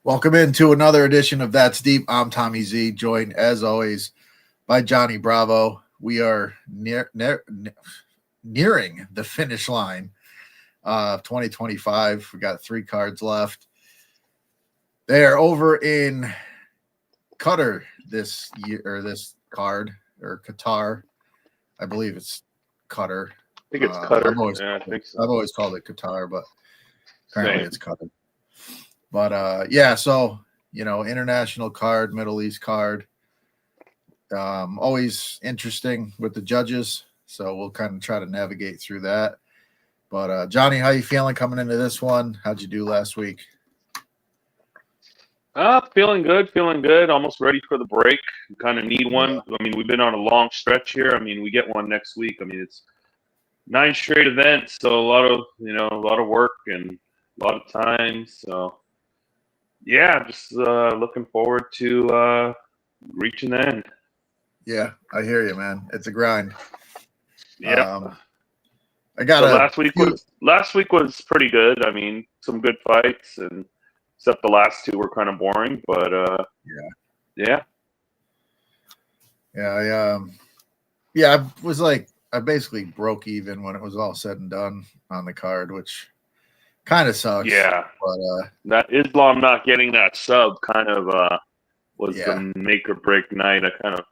Welcome into another edition of That's Deep. I'm Tommy Z, joined as always by Johnny Bravo. We are nearing the finish line of 2025. We got 3 cards left. They are over in Qatar this year, or this card, or Qatar. I believe it's Qatar. I think it's Qatar. I've always called it Qatar, but apparently it's Qatar. But so international card, Middle East card. Always interesting with the judges, so we'll kind of try to navigate through that. But Johnny, how you feeling coming into this one? How'd you do last week? Feeling good. Almost ready for the break. Kind of need one. I mean, we've been on a long stretch here. I mean, we get one next week. I mean, it's 9 straight events, so a lot of work and a lot of time. So yeah, just looking forward to reaching the end. Yeah, I hear you, man. It's a grind. Yeah. Last week was pretty good. I mean, some good fights, and except the last 2 were kind of boring. But yeah. I basically broke even when it was all said and done on the card, which kind of sucks. Yeah, but that Islam not getting that sub kind of was the make or break night. I kind of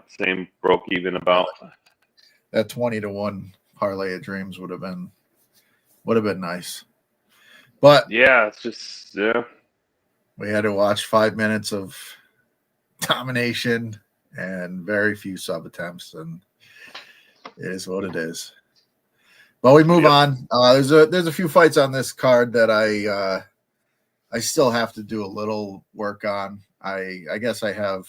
same broke even about. That 20-1 parlay of dreams would have been nice. But yeah, it's just we had to watch 5 minutes of domination and very few sub attempts, and it is what it is. But we move on. There's a few fights on this card that I still have to do a little work on. I guess I have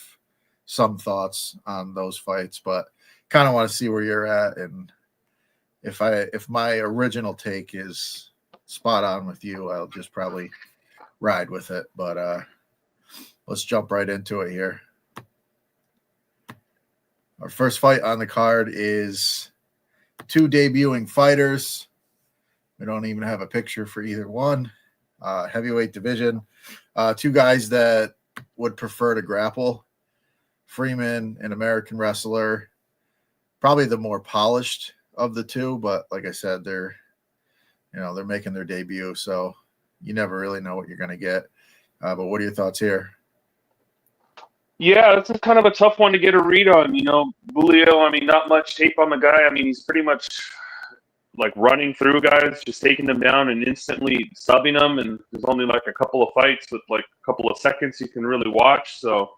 some thoughts on those fights, but kind of want to see where you're at, and if my original take is spot on with you, I'll just probably ride with it. But let's jump right into it here. Our first fight on the card is 2 debuting fighters. We don't even have a picture for either one. Heavyweight division. 2 guys that would prefer to grapple. Freeman, an American wrestler, probably the more polished of the 2, but like I said, they're making their debut, so you never really know what you're going to get. But what are your thoughts here? Yeah, it's kind of a tough one to get a read on. Julio, I mean, not much tape on the guy. I mean, he's pretty much like running through guys, just taking them down and instantly subbing them. And there's only like a couple of fights with like a couple of seconds you can really watch. So,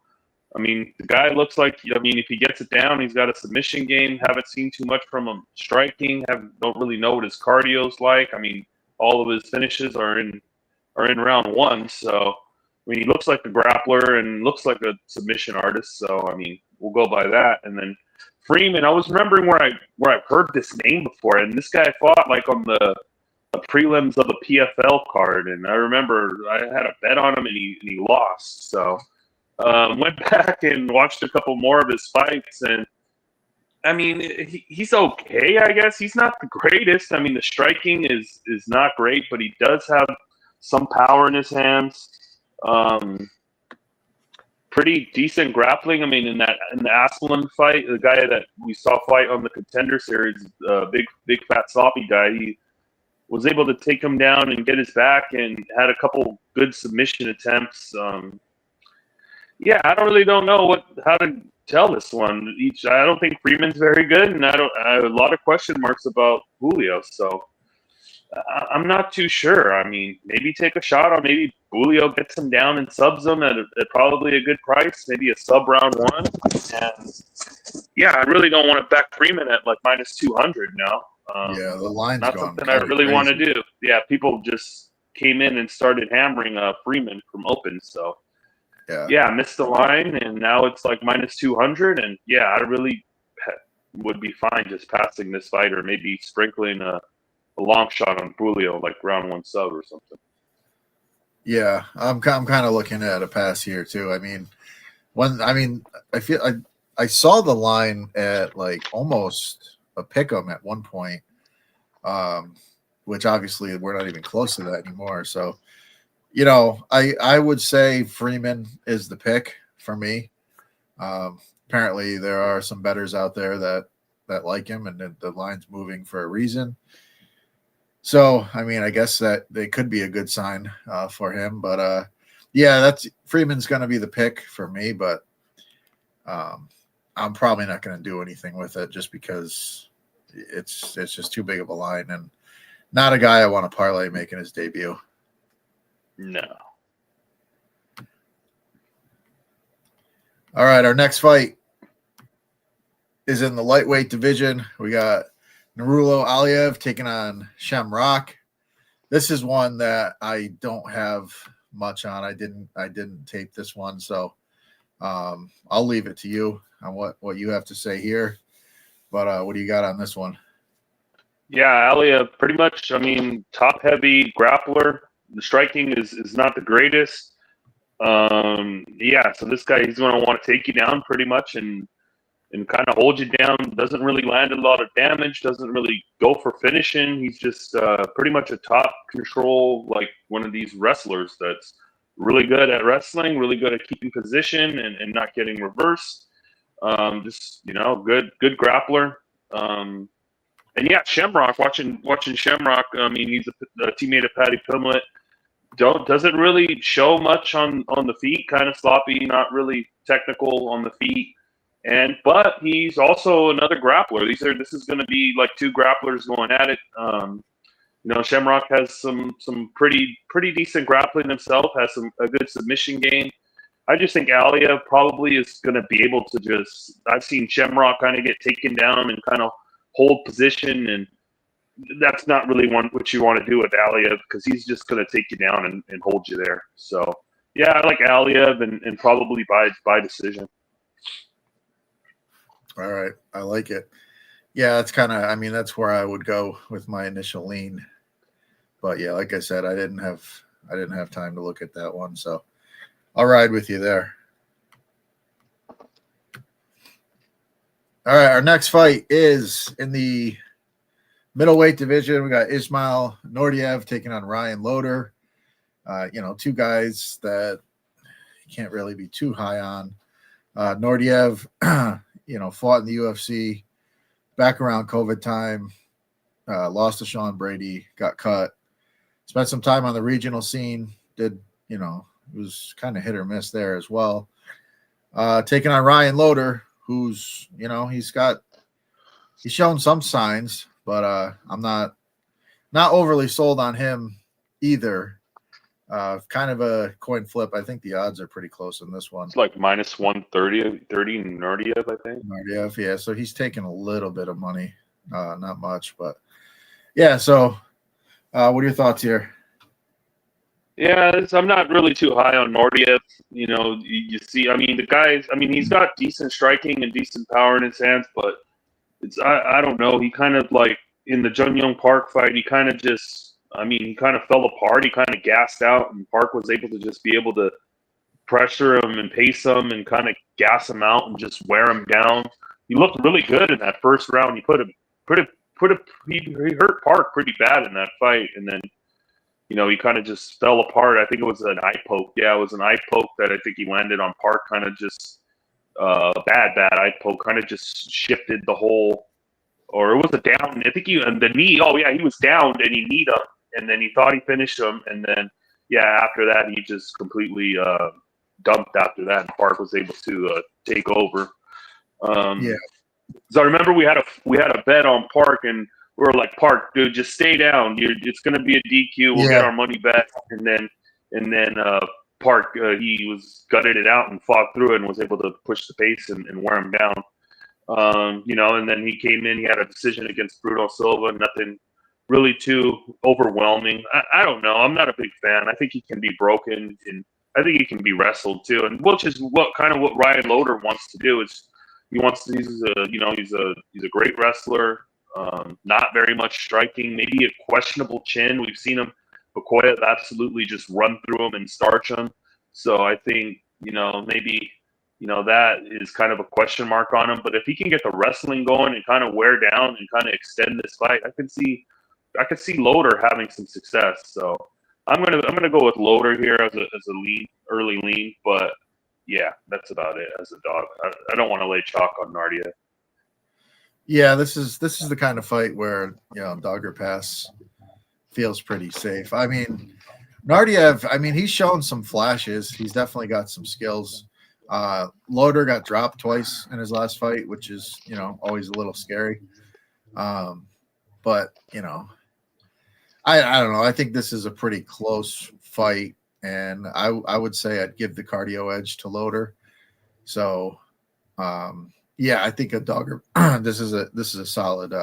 I mean, the guy looks like, if he gets it down, he's got a submission game. Haven't seen too much from him striking. Don't really know what his cardio's like. I mean, all of his finishes are in round 1. So, I mean, he looks like a grappler and looks like a submission artist. So, I mean, we'll go by that. And then Freeman, I was remembering where I've heard this name before, and this guy fought like on the prelims of the PFL card, and I remember I had a bet on him and he lost. So went back and watched a couple more of his fights, and I mean, he's okay, I guess. He's not the greatest. I mean, the striking is not great, but he does have some power in his hands. Pretty decent grappling. I mean, in the Asplin fight, the guy that we saw fight on the Contender Series, big fat sloppy guy, he was able to take him down and get his back, and had a couple good submission attempts. I don't know how to tell this one. I don't think Freeman's very good, and I have a lot of question marks about Julio. So I'm not too sure. I mean, maybe take a shot on maybe Julio gets him down and subs him at probably a good price, maybe a sub round 1. And I really don't want to back Freeman at like minus 200 now. The line's not gone something I really crazy. want to do. Yeah, people just came in and started hammering Freeman from open. So I missed the line, and now it's like minus 200. And I really would be fine just passing this fight, or maybe sprinkling a long shot on Julio, like round 1 sub or something. Yeah, I'm kind of looking at a pass here too. I mean, I feel I saw the line at like almost a pick 'em at one point, which obviously we're not even close to that anymore. So I would say Freeman is the pick for me. Apparently, there are some bettors out there that like him, and the line's moving for a reason. So, I mean, I guess that they could be a good sign for him. But yeah, that's Freeman's going to be the pick for me. But I'm probably not going to do anything with it just because it's just too big of a line and not a guy I want to parlay making his debut. No. All right, our next fight is in the lightweight division. We got Narulo Aliyev taking on Shamrock. This is one that I don't have much on. I didn't tape this one, so I'll leave it to you on what you have to say here. But what do you got on this one? Yeah, Aliyev, pretty much. I mean, top heavy grappler. The striking is not the greatest. Yeah, so this guy, he's going to want to take you down pretty much and kind of hold you down. Doesn't really land a lot of damage. Doesn't really go for finishing. He's just pretty much a top control, like one of these wrestlers that's really good at wrestling, really good at keeping position and not getting reversed. Just good grappler. And yeah, Shamrock. Watching Shamrock. I mean, he's a teammate of Paddy Pimblett. Doesn't really show much on the feet. Kind of sloppy, not really technical on the feet. But he's also another grappler. This is going to be like two grapplers going at it. Shamrock has some pretty decent grappling himself. Has a good submission game. I just think Aliyev probably is going to be able to just. I've seen Shamrock kind of get taken down and kind of hold position, and that's not really what you want to do with Aliyev because he's just going to take you down and hold you there. So yeah, I like Aliyev and probably by decision. All right, I like it. Yeah, that's that's where I would go with my initial lean. But yeah, like I said, I didn't have time to look at that one, so I'll ride with you there. All right, our next fight is in the middleweight division. We got Ismail Nordiev taking on Ryan Loder. Two guys that you can't really be too high on. Nordiev, fought in the UFC back around COVID time, lost to Sean Brady, got cut, spent some time on the regional scene, it was kind of hit or miss there as well. Taking on Ryan Loder, who's, he's shown some signs, but I'm not overly sold on him either. Kind of a coin flip. I think the odds are pretty close in this one. It's like minus 130 Nordiev, I think. Nordiev, yeah. So he's taking a little bit of money, not much, but yeah. So, what are your thoughts here? Yeah, I'm not really too high on Nordiev. You see, I mean, the guys. I mean, he's got decent striking and decent power in his hands, but I don't know. He kind of like in the Jun Young Park fight, he kind of fell apart. He kind of gassed out, and Park was able to pressure him and pace him and kind of gas him out and just wear him down. He looked really good in that first round. He he hurt Park pretty bad in that fight, and then he kind of just fell apart. I think it was an eye poke. Yeah, it was an eye poke that I think he landed on Park. Kind of just bad eye poke. Kind of just shifted the whole. Or it was a down. I think the knee. Oh yeah, he was downed and he kneed him, and then he thought he finished him, and then after that he just completely dumped after that, and Park was able to take over. So I remember we had a bet on Park, and we were like, Park, dude, just stay down. It's going to be a DQ. We'll get our money back, and then Park he was gutted it out and fought through it and was able to push the pace and wear him down. And then he came in. He had a decision against Bruno Silva. Nothing really too overwhelming. I don't know. I'm not a big fan. I think he can be broken, and I think he can be wrestled too. And which is what Ryan Loder wants to do. He's a great wrestler. Not very much striking. Maybe a questionable chin. We've seen him. Okoye absolutely just run through him and starch him. So I think maybe. That is kind of a question mark on him. But if he can get the wrestling going and kind of wear down and kind of extend this fight, I could see Loder having some success. So I'm gonna go with Loader here as a lean, early lean, but yeah, that's about it as a dog. I don't want to lay chalk on Nardia. Yeah, this is the kind of fight where Dogger Pass feels pretty safe. I mean, Nardiev, I mean, he's shown some flashes. He's definitely got some skills. Loader got dropped twice in his last fight, which is always a little scary. But I don't know. I think this is a pretty close fight, and I would say I'd give the cardio edge to Loader. So, yeah, I think a Dogger. this is a solid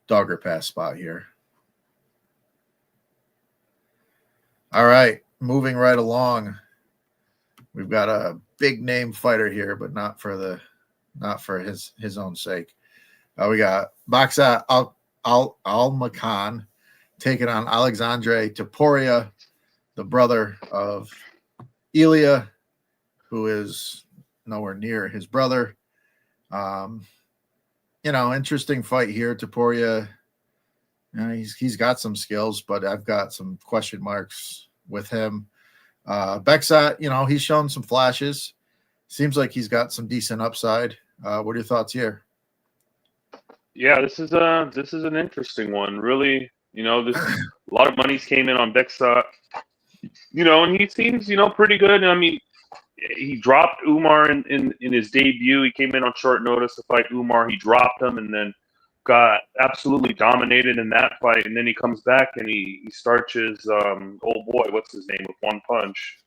Dogger Pass spot here. All right, moving right along. We've got a big name fighter here, but not for his own sake. We got Baksa Al-Makan taking on Alexandre Topuria, the brother of Ilya, who is nowhere near his brother. Interesting fight here. Topuria, he's got some skills, but I've got some question marks with him. Beksat, he's shown some flashes. Seems like he's got some decent upside. What are your thoughts here? Yeah, this is an interesting one. Really, this a lot of money's came in on Beksat. And he seems, pretty good. I mean, he dropped Umar in his debut. He came in on short notice to fight Umar. He dropped him and then got absolutely dominated in that fight. And then he comes back and he starches old boy, what's his name, with one punch.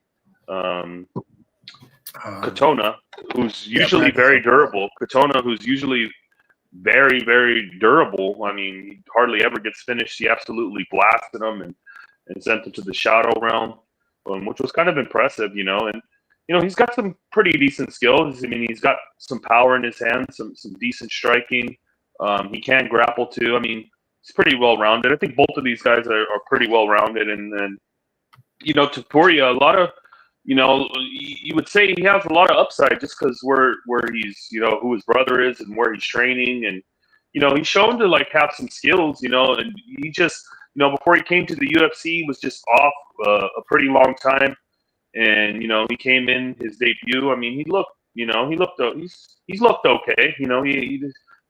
Katona, who's usually very durable. Katona, who's usually very, very durable. I mean, he hardly ever gets finished. He absolutely blasted him and sent him to the shadow realm, which was kind of impressive, And he's got some pretty decent skills. I mean, he's got some power in his hands, some decent striking. He can grapple too. I mean, he's pretty well rounded. I think both of these guys are pretty well rounded. And then, Topuria, a lot of, you would say he has a lot of upside just because where he's, who his brother is and where he's training. And, he's shown to have some skills, and he just, before he came to the UFC, he was just off a pretty long time. And, he came in his debut. I mean, he's looked okay.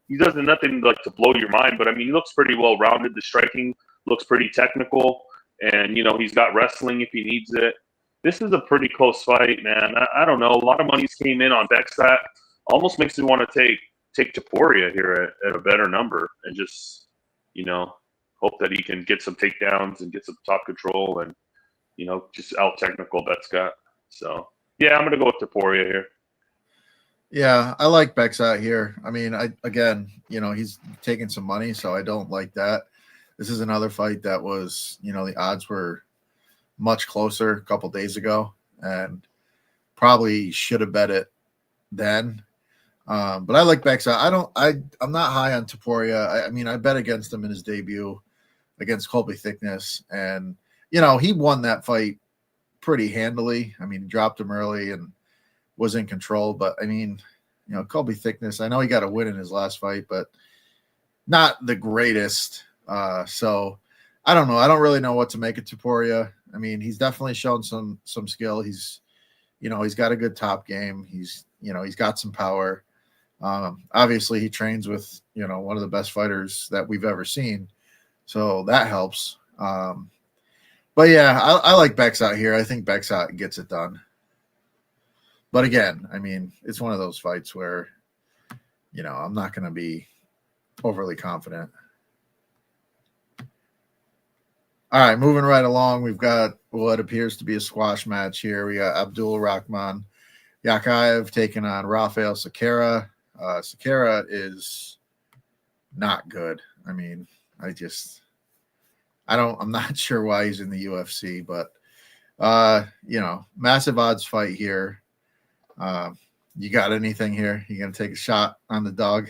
He does nothing to blow your mind, but I mean, he looks pretty well rounded. The striking looks pretty technical, and he's got wrestling if he needs it. This is a pretty close fight, man. I don't know. A lot of money's came in on Beksat. Almost makes me want to take Topuria here at a better number and just hope that he can get some takedowns and get some top control and just out technical Beksat. So yeah, I'm gonna go with Topuria here. Yeah, I like Beksat here. I mean, he's taking some money, so I don't like that. This is another fight that was, the odds were much closer a couple days ago, and probably should have bet it then. But I like Beksat. I'm not high on Topuria. I mean, I bet against him in his debut against Colby Thickness, and he won that fight pretty handily. I mean, he dropped him early and was in control, but I mean, Colby Thickness, I know he got a win in his last fight, but not the greatest. So I don't know. I don't really know what to make of Topuria. I mean, he's definitely shown some skill. He's got a good top game. He's got some power. Obviously he trains with, one of the best fighters that we've ever seen. So that helps. But yeah, I like Beksat here. I think Beksat gets it done. But again, I mean, it's one of those fights where, I'm not going to be overly confident. All right, moving right along, we've got what appears to be a squash match here. We got Abdul Rahman Yakayev taking on Rafael Sakara. Sakara is not good. I mean, I'm not sure why he's in the UFC, but massive odds fight here. You got anything here? You gonna take a shot on the dog?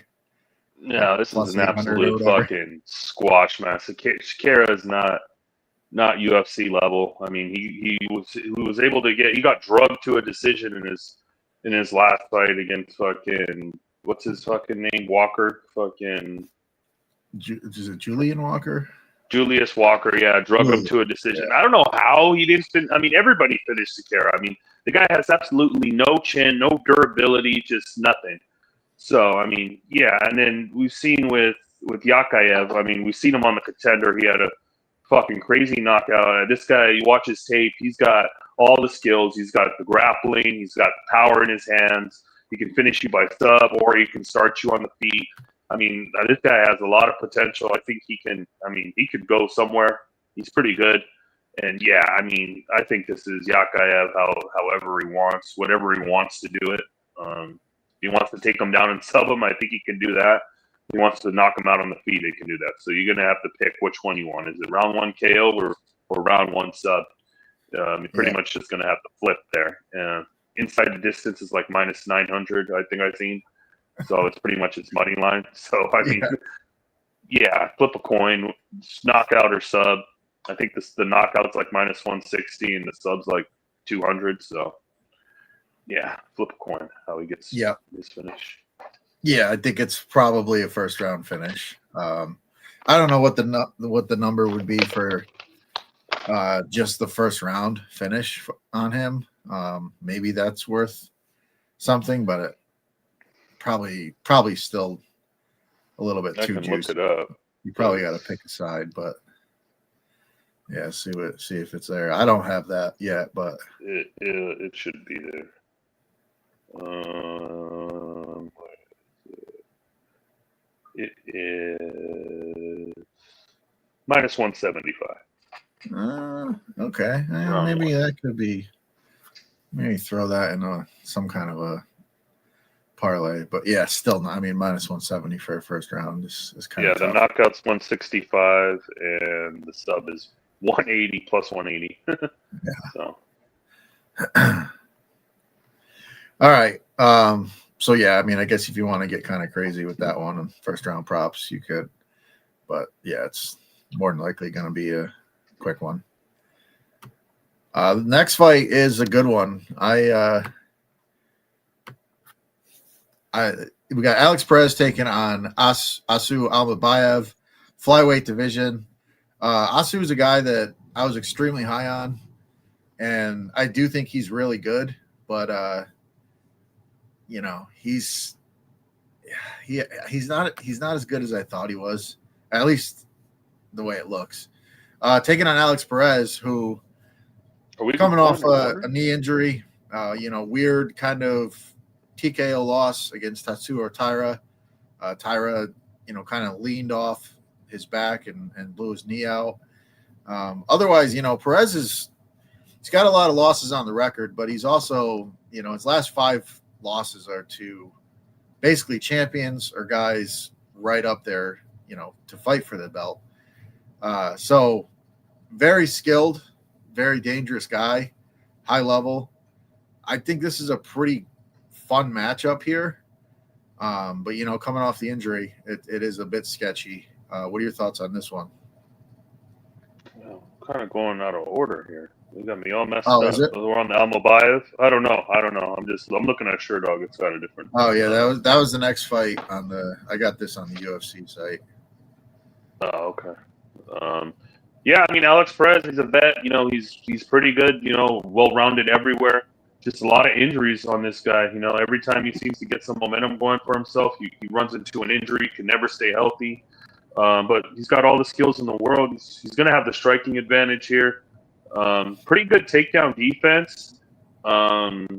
No, this is an absolute fucking squash match. Shakira is not UFC level. I mean, he was able to he got drugged to a decision in his last fight against fucking, what's his fucking name? Walker. Fucking. Is it Julian Walker? Julius Walker, yeah, drug him to a decision. I don't know how he didn't fin. I mean, everybody finished Sakara. I mean, the guy has absolutely no chin, no durability, just nothing. So, I mean, yeah. And then we've seen with Yakayev, I mean, we've seen him on the Contender. He had a fucking crazy knockout. This guy, you watch his tape, he's got all the skills. He's got the grappling. He's got power in his hands. He can finish you by sub, or he can start you on the feet. I mean, this guy has a lot of potential. I think he can. I mean, he could go somewhere. He's pretty good. And yeah, I mean, I think this is Yakayev however he wants, whatever he wants to do it. If he wants to take him down and sub him, I think he can do that. If he wants to knock him out on the feet, he can do that. So you're going to have to pick which one you want. Is it round 1 KO or round 1 sub? You're pretty much just going to have to flip there. Inside the distance is like minus 900, I think I've seen. So it's pretty much its money line. So, I mean, yeah, flip a coin, knockout or sub. I think the knockout's like minus 160 and the sub's like 200. So, yeah, flip a coin, how he gets his finish. Yeah, I think it's probably a first round finish. I don't know what the number would be for just the first round finish on him. Maybe that's worth something, but it probably still a little bit too juicy. Look it up. You probably got to pick a side, but yeah, see if it's there. I don't have that yet, but it should be there. It is minus 175. Okay. Maybe that could be. Maybe throw that in some kind of a parlay, but yeah, still not. I mean, minus 170 for a first round is kind of tough. The knockout's 165 and the sub is 180 plus 180. So. All right. So yeah, I mean, I guess if you want to get kind of crazy with that one and first round props, you could. But yeah, it's more than likely going to be a quick one. The next fight is a good one. We got Alex Perez taking on Asu Almabayev, flyweight division. Asu is a guy that I was extremely high on, and I do think he's really good, but he's not as good as I thought he was, at least the way it looks. Taking on Alex Perez, who coming off a knee injury, weird kind of TKO loss against Tatsuo Taira. Taira, kind of leaned off his back and blew his knee out. Otherwise, Perez he's got a lot of losses on the record, but he's also, his last 5 losses are to basically champions or guys right up there, to fight for the belt. So very skilled, very dangerous guy, high level. I think this is a pretty fun matchup here. But coming off the injury, it is a bit sketchy. What are your thoughts on this one? Well, kind of going out of order here. You got me all messed up. Is it? We're on the Almabayev. I don't know. I'm looking at Sherdog. It's got a different. Oh yeah, that was the next fight I got this on the UFC site. Oh, okay. Yeah, I mean, Alex Perez, he's a vet. He's pretty good. Well-rounded everywhere. Just a lot of injuries on this guy. Every time he seems to get some momentum going for himself, he runs into an injury, can never stay healthy. But he's got all the skills in the world. He's going to have the striking advantage here. Pretty good takedown defense. But,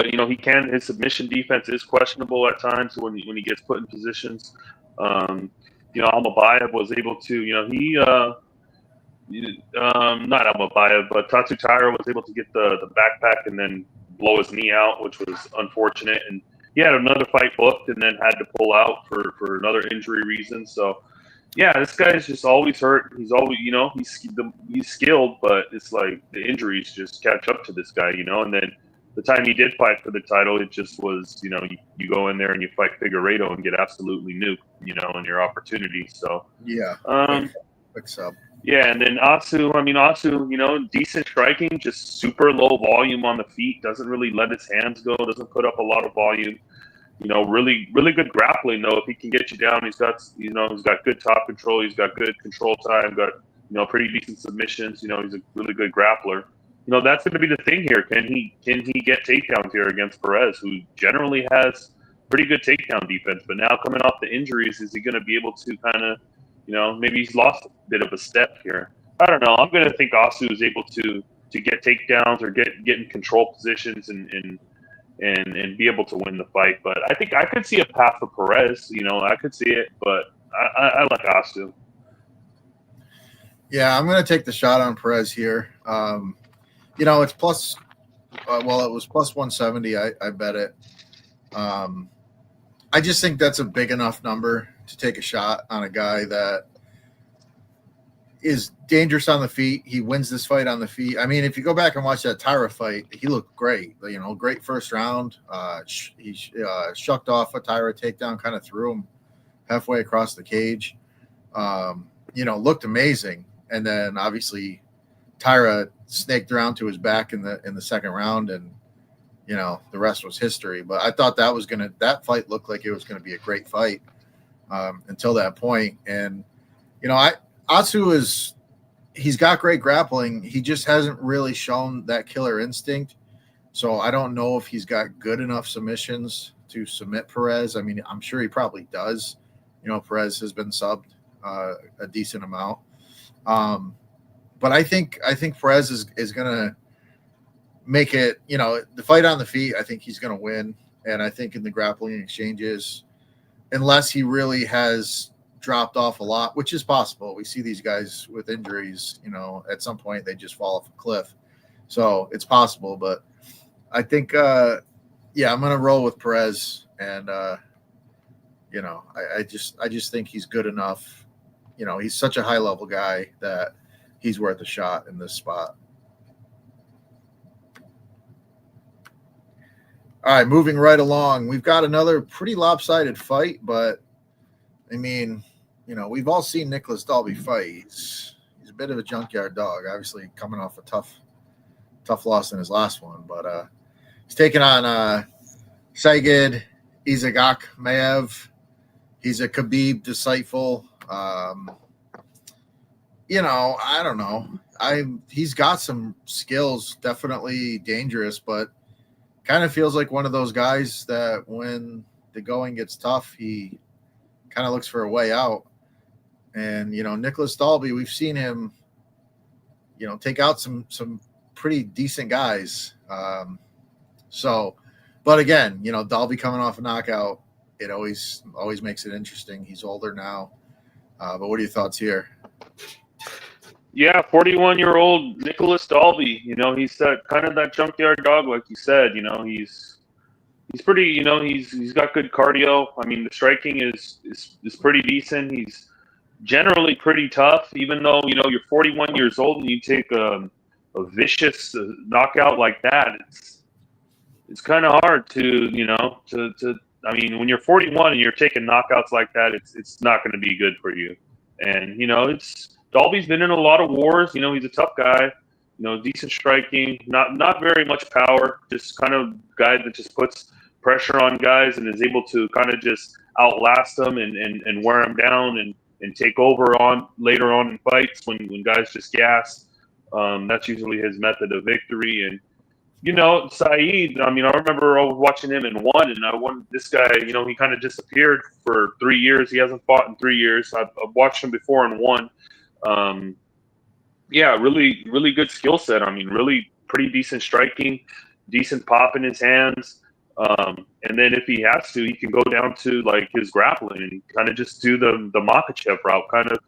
his submission defense is questionable at times when he gets put in positions. Almabayev was able to, not Almabayev, but Tatsu Taira was able to get the backpack and then blow his knee out, which was unfortunate. And he had another fight booked and then had to pull out for another injury reason. So, yeah, this guy is just always hurt. He's always, he's skilled, but it's like the injuries just catch up to this guy, And then the time he did fight for the title, it just was, you go in there and you fight Figueiredo and get absolutely nuked, in your opportunity. So, yeah. What's up? Yeah, and then Asu, decent striking, just super low volume on the feet, doesn't really let his hands go, doesn't put up a lot of volume. really, really good grappling though. If he can get you down, he's got good top control. He's got good control time. Got pretty decent submissions. He's a really good grappler. That's going to be the thing here. Can he get takedowns here against Perez, who generally has pretty good takedown defense? But now coming off the injuries, is he going to be able to kind of, maybe he's lost a bit of a step here? I don't know. I'm going to think Asu is able to get takedowns or get in control positions and be able to win the fight. But I think I could see a path for Perez. I could see it, but I like Asu. Yeah, I'm going to take the shot on Perez here. It's plus. It was plus 170. I bet it. I just think that's a big enough number to take a shot on a guy that is dangerous on the feet. He wins this fight on the feet. I mean, if you go back and watch that Tyra fight, he looked great. Great first round. He shucked off a Tyra takedown, kind of threw him halfway across the cage. Looked amazing. And then obviously Tyra snaked around to his back in the second round, and the rest was history. But I thought that fight looked like it was gonna be a great fight until that point. And Asu he's got great grappling. He just hasn't really shown that killer instinct. So I don't know if he's got good enough submissions to submit Perez. I mean, I'm sure he probably does. Perez has been subbed a decent amount. But I think Perez is going to make it, the fight on the feet. I think he's going to win. And I think in the grappling exchanges, unless he really has dropped off a lot, which is possible. We see these guys with injuries, at some point they just fall off a cliff. So it's possible, but I think, I'm going to roll with Perez. And, I just think he's good enough. He's such a high level guy that he's worth a shot in this spot. All right, moving right along. We've got another pretty lopsided fight, but I mean, we've all seen Nicholas Dalby fight. He's a bit of a junkyard dog, obviously coming off a tough loss in his last one, but he's taking on Saigid Isagakmaev. He's a Khabib disciple. I don't know. He's got some skills, definitely dangerous, but kind of feels like one of those guys that when the going gets tough, he kind of looks for a way out. And, Nicholas Dalby, we've seen him, take out some pretty decent guys. But again, Dalby coming off a knockout, it always makes it interesting. He's older now. But what are your thoughts here? Yeah, 41-year-old Nicholas Dalby. He's that junkyard dog, like you said. He's pretty. He's got good cardio. I mean, the striking is pretty decent. He's generally pretty tough, even though you're 41 years old and you take a vicious knockout like that. It's kind of hard to I mean, when you're 41 and you're taking knockouts like that, it's not going to be good for you. And Dalby's been in a lot of wars. He's a tough guy. Decent striking, not very much power. Just kind of guy that just puts pressure on guys and is able to kind of just outlast them and wear them down and take over on later on in fights when guys just gas. That's usually his method of victory. And Saeed, I mean, I remember watching him in one, and I won this guy, he kind of disappeared for 3 years. He hasn't fought in 3 years. I've watched him before and won. Really, really good skill set. I mean, really pretty decent striking, decent pop in his hands. And then if he has to, he can go down to like his grappling and kind of just do the Makhachev route, kind of,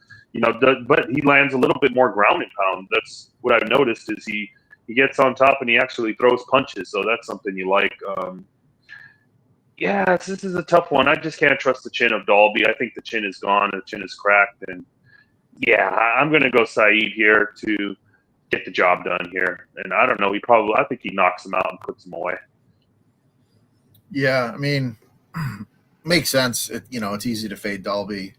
but he lands a little bit more ground and pound. That's what I've noticed is he gets on top and he actually throws punches. So that's something you like. This is a tough one. I just can't trust the chin of Dalby. I think the chin is gone. The chin is cracked. And I'm going to go Saeed here to get the job done here. And I don't know. I think he knocks him out and puts him away. Yeah. I mean, makes sense. It's easy to fade Dalby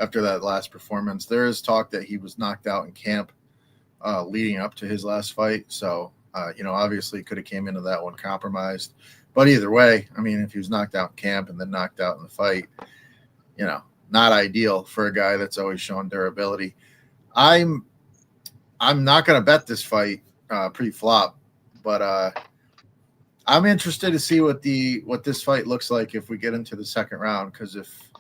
after that last performance. There is talk that he was knocked out in camp leading up to his last fight. So, obviously could have came into that one compromised. But either way, I mean, if he was knocked out in camp and then knocked out in the fight, not ideal for a guy that's always shown durability. I'm not going to bet this fight pre-flop, but I'm interested to see what this fight looks like if we get into the second round. Because if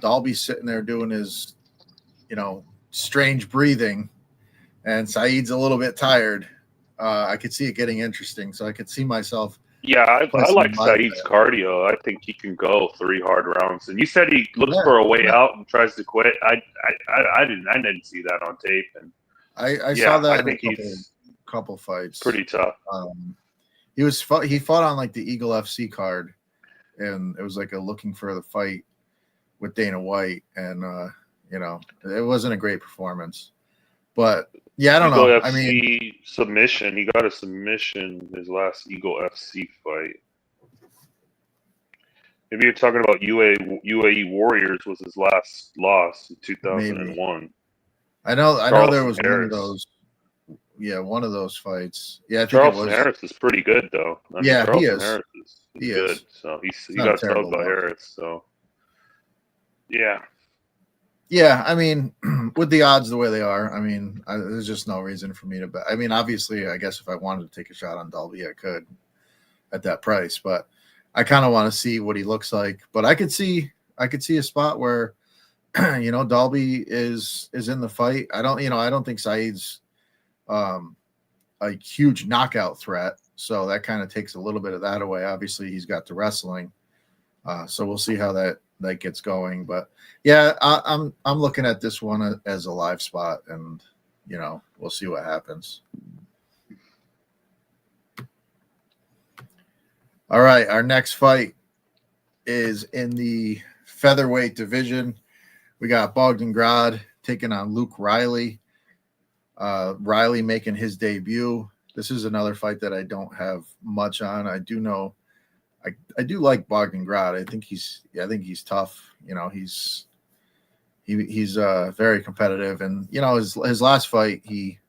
Dalby's sitting there doing his strange breathing, and Saeed's a little bit tired, I could see it getting interesting. So I could see myself. Yeah, I like Saeed's cardio. I think he can go 3 hard rounds. And you said he looks for a way out and tries to quit. I didn't see that on tape. And I saw that. I think he's couple fights. Pretty tough. He fought on like the Eagle FC card, and it was like a looking for the fight with Dana White, and it wasn't a great performance. But yeah, I don't know. I mean, submission. He got a submission his last Eagle FC fight. Maybe you're talking about UAE Warriors was his last loss in 2001. Maybe. I know there was one of those. Yeah, one of those fights. Yeah, I think Charleston Harris is pretty good though. He is. Harris is good. So he got subbed by Harris. So yeah. Yeah, I mean, with the odds the way they are, I mean, there's just no reason for me to bet. I mean, obviously, I guess if I wanted to take a shot on Dalby, I could at that price, but I kind of want to see what he looks like. But I could see a spot where, Dalby is in the fight. I don't think Saeed's a huge knockout threat, so that kind of takes a little bit of that away. Obviously, he's got the wrestling, so we'll see how that gets going. But yeah, I'm looking at this one as a live spot, and we'll see what happens. All right, our next fight is in the featherweight division. We got Bogdan taking on Luke Riley. Riley making his debut. This is another fight that I don't have much on. I do know I do like Bogdan. I think he's tough. He's very competitive, and his last fight he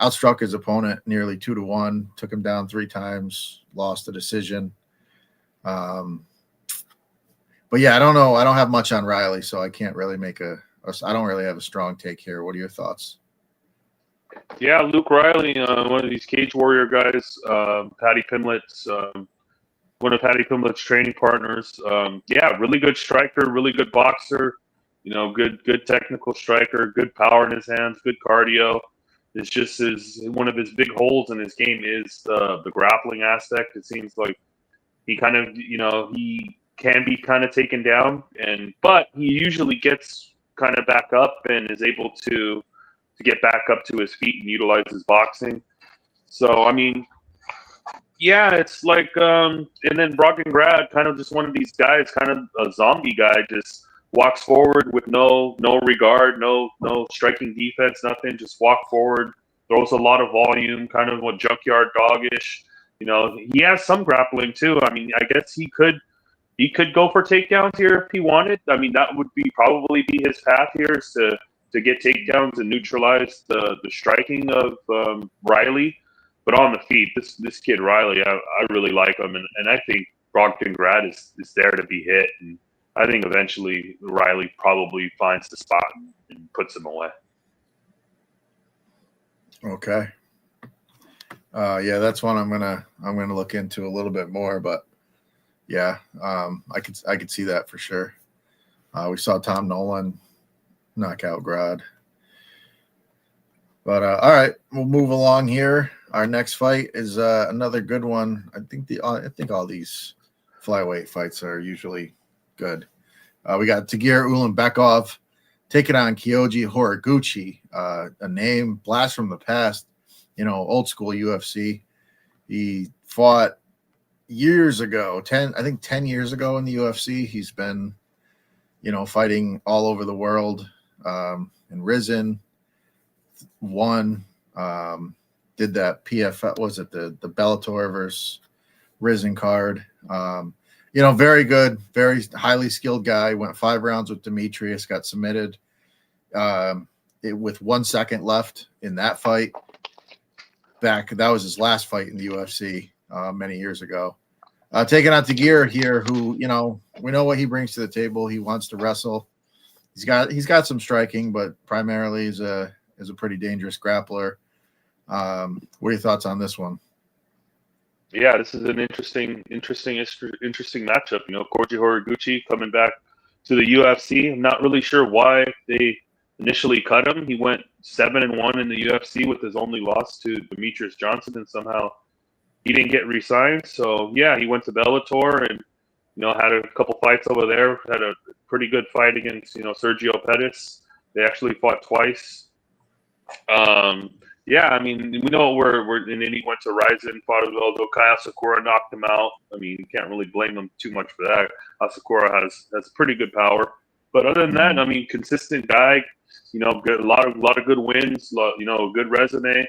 outstruck his opponent nearly 2-1, took him down 3 times, lost the decision. But yeah, I don't know. I don't have much on Riley, so I can't really I don't really have a strong take here. What are your thoughts? Yeah, Luke Riley, one of these Cage Warrior guys, Paddy Pimlet's one of Paddy Pimlet's training partners. Really good striker, really good boxer. Good technical striker, good power in his hands, good cardio. It's just one of his big holes in his game is the grappling aspect. It seems like he kind of he can be kind of taken down, but he usually gets kind of back up and is able to get back up to his feet and utilize his boxing. So, I mean, yeah, it's like, and then Bogdan, kind of just one of these guys, kind of a zombie guy, just walks forward with no regard, no striking defense, nothing, just walk forward, throws a lot of volume, kind of a junkyard doggish. He has some grappling too. I mean, I guess he could go for takedowns here if he wanted. I mean, that would probably be his path here, is to get takedowns and neutralize the striking of Riley. But on the feet, this kid Riley, I really like him, and I think Bogdan is there to be hit, and I think eventually Riley probably finds the spot and puts him away. Okay. That's one I'm gonna look into a little bit more, but yeah, I could see that for sure. We saw Tom Nolan knockout Grad. But all right, we'll move along here. Our next fight is another good one. I think all these flyweight fights are usually good. We got Tagir Ulanbekov taking on Kyoji Horiguchi, a name blast from the past, old school UFC. He fought years ago, 10 years ago in the UFC. He's been, fighting all over the world, and risen, won, did that PFL, was it the Bellator versus Risen card? Very good, very highly skilled guy. Went 5 rounds with Demetrius, got submitted with 1 second left in that fight. That was his last fight in the UFC. many years ago. Taking out Tagir here, who, you know, we know what he brings to the table. He wants to wrestle. He's got some striking, but primarily is a pretty dangerous grappler. What are your thoughts on this one? Yeah, this is an interesting matchup. You know, Koji Horiguchi coming back to the UFC. I'm not really sure why they initially cut him. He went 7-1 in the UFC with his only loss to Demetrius Johnson, and somehow he didn't get re-signed. So yeah, he went to Bellator and, you know, had a couple fights over there. Had a pretty good fight against, you know, Sergio Pettis. They actually fought twice. Yeah, I mean, we know and then he went to Ryzen, fought although Kyle Sakura knocked him out. I mean, you can't really blame him too much for that. Sakura has pretty good power, but other than that, I mean, consistent guy. You know, a lot of good wins. You know, good resume,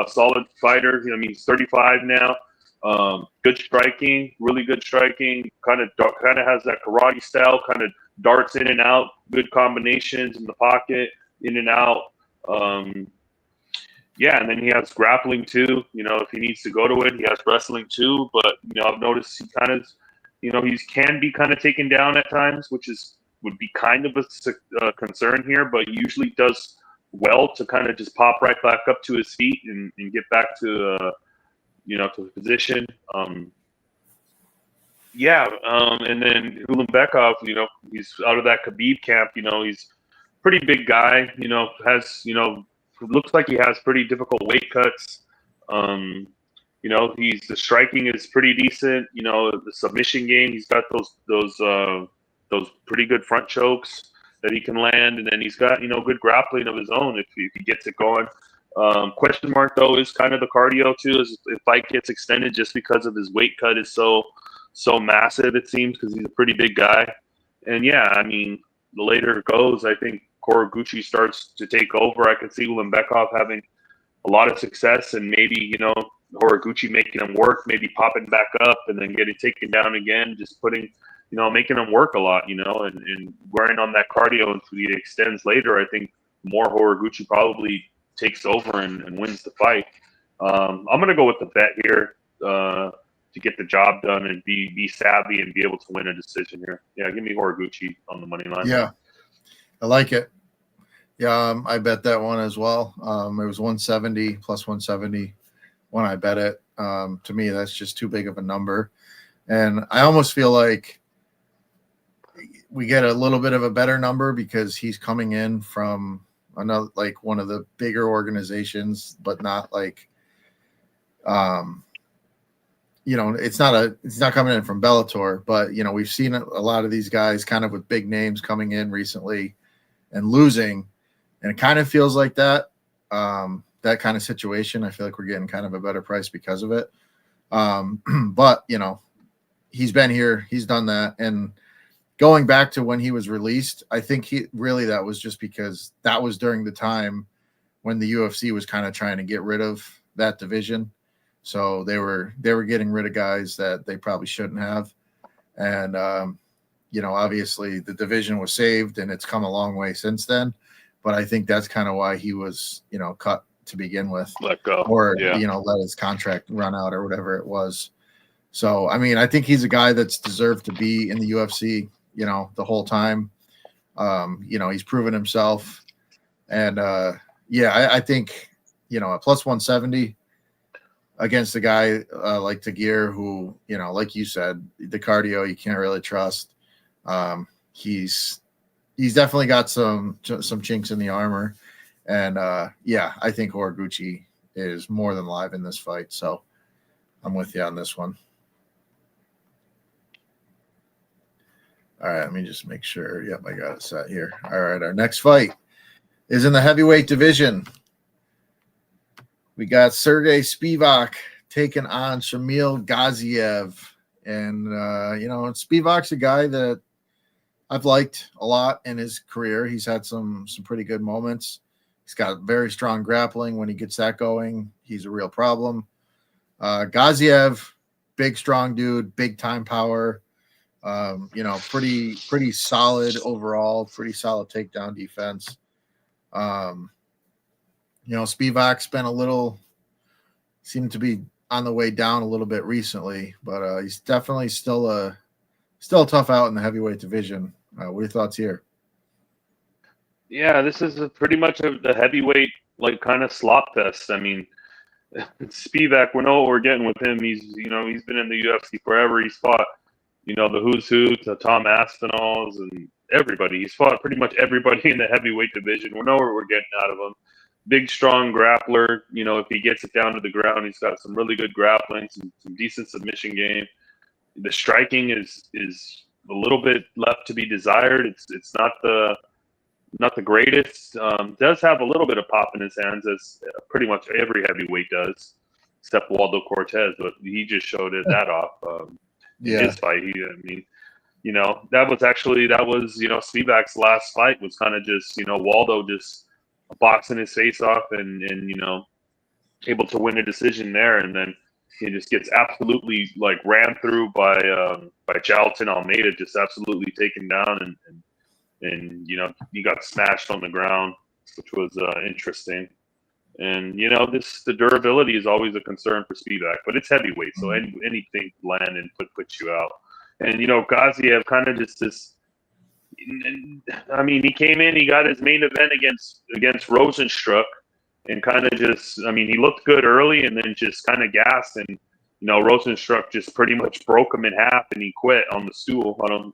solid fighter. You know, I mean, he's 35 now. Good striking, really good striking. Kind of has that karate style. Kind of darts in and out. Good combinations in the pocket, in and out. Yeah, and then he has grappling too. You know, if he needs to go to it, he has wrestling too. But, you know, I've noticed he kind of, you know, he can be kind of taken down at times, which would be kind of a concern here. But he usually does well to kind of just pop right back up to his feet and get back to, you know, to the position. Yeah, and then Ulanbekov, you know, he's out of that Khabib camp. You know, he's a pretty big guy. You know, has, you know, looks like he has pretty difficult weight cuts. You know, the striking is pretty decent. You know, the submission game, he's got those pretty good front chokes that he can land, and then he's got, you know, good grappling of his own if he gets it going. Question mark though is kind of the cardio too. Is if fight gets extended just because of his weight cut is so massive, it seems, because he's a pretty big guy. And yeah, I mean, the later it goes, I think Horiguchi starts to take over. I could see Ulanbekov having a lot of success, and maybe, you know, Horiguchi making him work, maybe popping back up and then getting taken down again, just putting, you know, making him work a lot, you know, and wearing on that cardio until he extends later. I think more Horiguchi probably takes over and wins the fight. I'm going to go with the bet here to get the job done and be savvy and be able to win a decision here. Yeah, give me Horiguchi on the money line. Yeah, I like it. Yeah, I bet that one as well. It was 170 plus 170 when I bet it. To me, that's just too big of a number. And I almost feel like we get a little bit of a better number because he's coming in from another, like one of the bigger organizations, but not like, you know, it's not coming in from Bellator, but, you know, we've seen a lot of these guys kind of with big names coming in recently and losing. And it kind of feels like that kind of situation. I feel like we're getting kind of a better price because of it. But, you know, he's been here, he's done that. And going back to when he was released, I think that was just because that was during the time when the UFC was kind of trying to get rid of that division. So they were getting rid of guys that they probably shouldn't have. And, you know, obviously the division was saved and it's come a long way since then. But I think that's kind of why he was, you know, cut to begin with. Let go. Or, yeah, you know, let his contract run out or whatever it was. So, I mean, I think he's a guy that's deserved to be in the UFC, you know, the whole time. You know, he's proven himself. And, yeah, I think, you know, a plus 170 against a guy like Tagir, who, you know, like you said, the cardio you can't really trust. He's definitely got some chinks in the armor. And, yeah, I think Horiguchi is more than live in this fight. So I'm with you on this one. All right, let me just make sure. Yep, I got it set here. All right, our next fight is in the heavyweight division. We got Sergey Spivak taking on Shamil Gaziev. And, you know, Spivak's a guy that I've liked a lot in his career. He's had some pretty good moments. He's got very strong grappling. When he gets that going, he's a real problem. Gaziev, big, strong dude, big time power. You know, pretty solid overall, pretty solid takedown defense. You know, Spivak's been seemed to be on the way down a little bit recently, but he's definitely still tough out in the heavyweight division. What are your thoughts here? Yeah, this is pretty much the heavyweight like kind of slop fest. I mean, Spivak, we know what we're getting with him. He's been in the UFC forever. He's fought, the who's who to Tom Aspinalls and everybody. He's fought pretty much everybody in the heavyweight division. We know what we're getting out of him. Big, strong grappler. If he gets it down to the ground, he's got some really good grappling, some decent submission game. The striking is a little bit left to be desired. It's not the greatest. Does have a little bit of pop in his hands, as pretty much every heavyweight does, except Waldo Cortez. But he just showed that off. His fight. That was Spivak's last fight was kind of just Waldo just boxing his face off and able to win a decision there, and then he just gets absolutely like ran through by Charlton Almeida, just absolutely taken down and he got smashed on the ground, which was interesting. And the durability is always a concern for Spivak, but it's heavyweight, so anything land and put you out. And Gaziev kind of just this. I mean, he came in, he got his main event against Rosenstruck, and kind of just. I mean, he looked good early, and then just kind of gassed, and Rosenstruck just pretty much broke him in half, and he quit on the stool on him.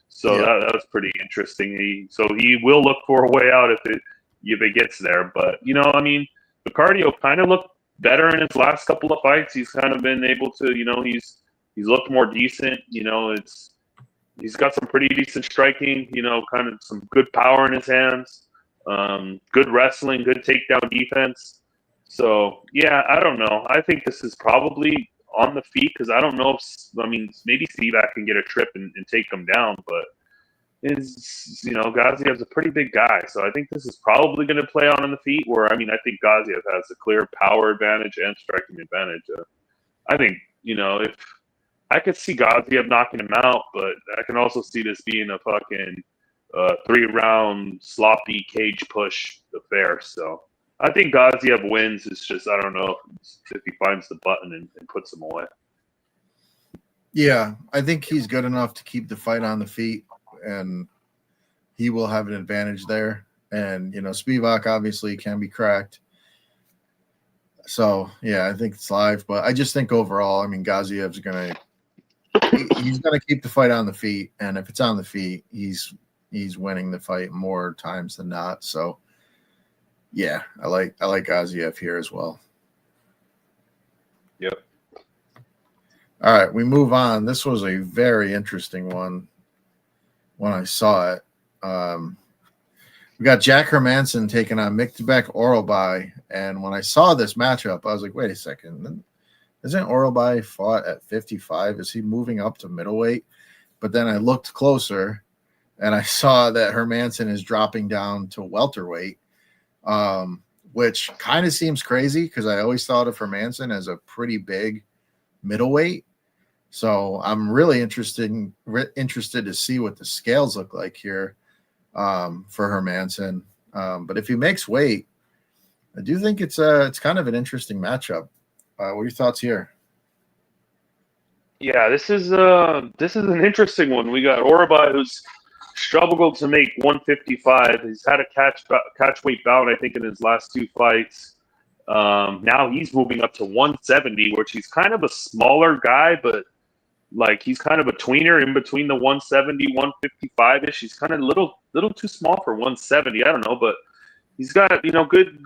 So that was pretty interesting. He will look for a way out if it gets there. But I mean, the cardio kind of looked better in his last couple of fights. He's kind of been able to, he's looked more decent. He's got some pretty decent striking. Kind of some good power in his hands. Good wrestling, good takedown defense. So yeah, I don't know. I think this is probably on the feet, because I don't know maybe Spivak can get a trip and take him down, but Gaziev's a pretty big guy, so I think this is probably going to play on the feet, where I think Gaziev has a clear power advantage and striking advantage. I think if I could see Gaziev knocking him out, but I can also see this being a fucking 3-round sloppy cage push affair. So I think Gaziev wins. It's just I don't know if he finds the button and puts him away. Yeah, I think he's good enough to keep the fight on the feet, and he will have an advantage there. And Spivak obviously can be cracked. So yeah, I think it's live, but I just think overall, Gaziev's he's gonna keep the fight on the feet, and if it's on the feet, he's winning the fight more times than not. So. Yeah, I like Gaziev here as well. Yep. All right, we move on. This was a very interesting one when I saw it. We got Jack Hermansson taking on Miktabek Oralbai, and when I saw this matchup, I was like, wait a second. Isn't Oralbai fought at 55? Is he moving up to middleweight? But then I looked closer, and I saw that Hermansson is dropping down to welterweight. Which kind of seems crazy because I always thought of Hermansson as a pretty big middleweight. So I'm really interested to see what the scales look like here for Hermansson. But if he makes weight, I do think it's kind of an interesting matchup. What are your thoughts here? Yeah, this is an interesting one. We got Oralbai, who's struggled to make 155. He's had a catch weight bout, I think, in his last 2 fights. Now he's moving up to 170, which he's kind of a smaller guy, but like he's kind of a tweener in between the 170, 155-ish. He's kind of little too small for 170. I don't know, but he's got good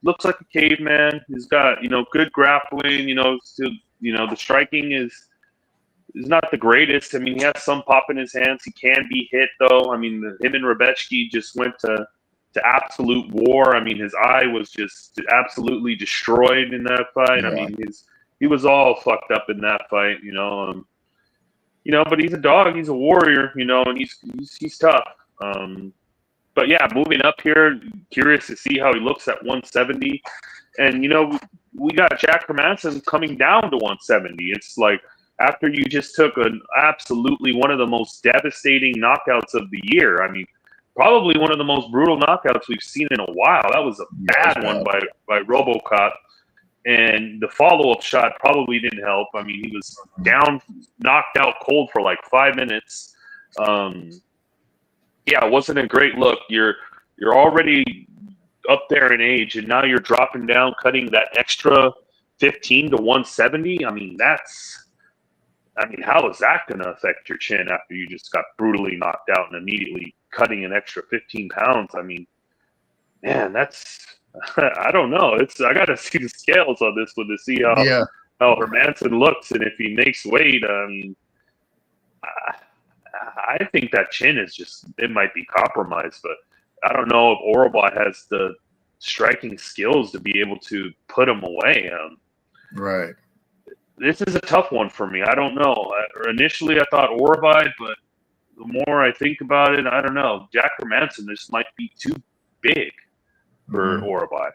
looks like a caveman. He's got good grappling. The striking is not the greatest. He has some pop in his hands. He can be hit, though. Him and Rebecki just went to absolute war. His eye was just absolutely destroyed in that fight. Yeah. He was all fucked up in that fight, but he's a dog. He's a warrior, and he's tough. But yeah, moving up here, curious to see how he looks at 170. And, we got Jack Hermansson coming down to 170. It's like, after you just took absolutely one of the most devastating knockouts of the year. Probably one of the most brutal knockouts we've seen in a while. That was a bad one by RoboCop. and the follow-up shot probably didn't help. I mean, he was down, knocked out cold for like 5 minutes. Yeah, it wasn't a great look. You're already up there in age, and now you're dropping down, cutting that extra 15 to 170. I mean, how is that going to affect your chin after you just got brutally knocked out and immediately cutting an extra 15 pounds? I mean, man, that's I don't know. I got to see the scales on this one to see how Hermanson looks, and if he makes weight. I mean, I think that chin is it might be compromised, but I don't know if Orobot has the striking skills to be able to put him away. Right. This is a tough one for me. I don't know. Initially, I thought Orobot, but the more I think about it, I don't know. Jack Hermanson, this might be too big for Orobot.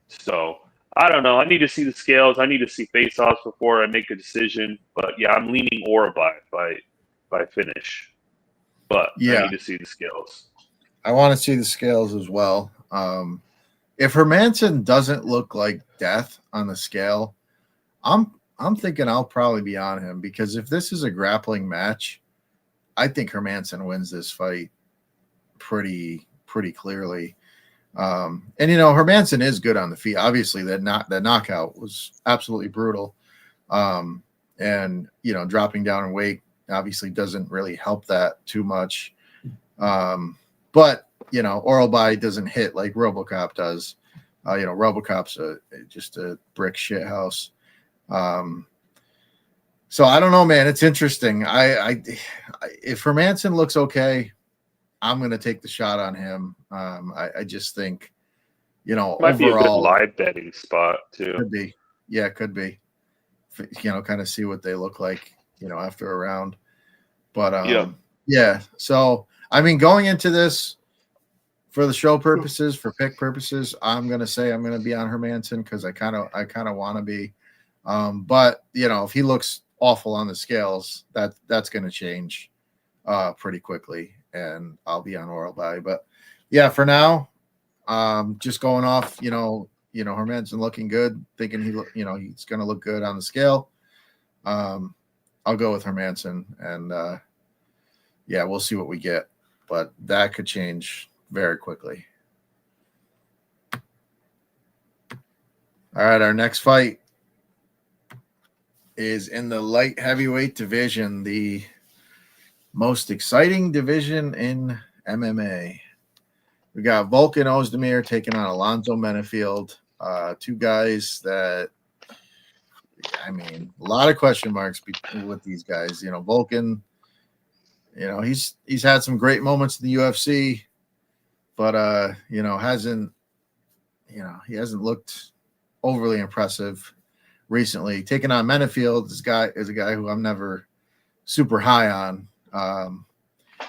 So I don't know. I need to see the scales. I need to see face-offs before I make a decision. But yeah, I'm leaning Orobot by finish. But I need to see the scales. I want to see the scales as well. If Hermanson doesn't look like death on the scale, I'm thinking I'll probably be on him, because if this is a grappling match, I think Hermanson wins this fight pretty clearly. And Hermanson is good on the feet. Obviously, that knockout was absolutely brutal. And dropping down in weight obviously doesn't really help that too much. But Orobot doesn't hit like RoboCop does. RoboCop's just a brick shit house. So I don't know, man. It's interesting. If Hermanson looks okay, I'm going to take the shot on him. I just think, might overall, be a good live betting spot too. Could be. Yeah, could be. Kind of see what they look like, after a round. But yeah. So I mean, going into this, for the show purposes, for pick purposes, I'm gonna say I'm gonna be on Hermanson, because I kind of want to be. But if he looks awful on the scales, that's gonna change pretty quickly, and I'll be on Orobot. But yeah, for now, just going off, Hermanson looking good, thinking he's gonna look good on the scale. I'll go with Hermanson, and yeah, we'll see what we get, but that could change very quickly. All right, our next fight is in the light heavyweight division, the most exciting division in MMA. We got Volkan Ozdemir taking on Alonzo Menefield. Two guys that, I mean, a lot of question marks with these guys. Volkan, he's had some great moments in the UFC, but he hasn't looked overly impressive recently. Taking on Menefield, this guy is a guy who I'm never super high on.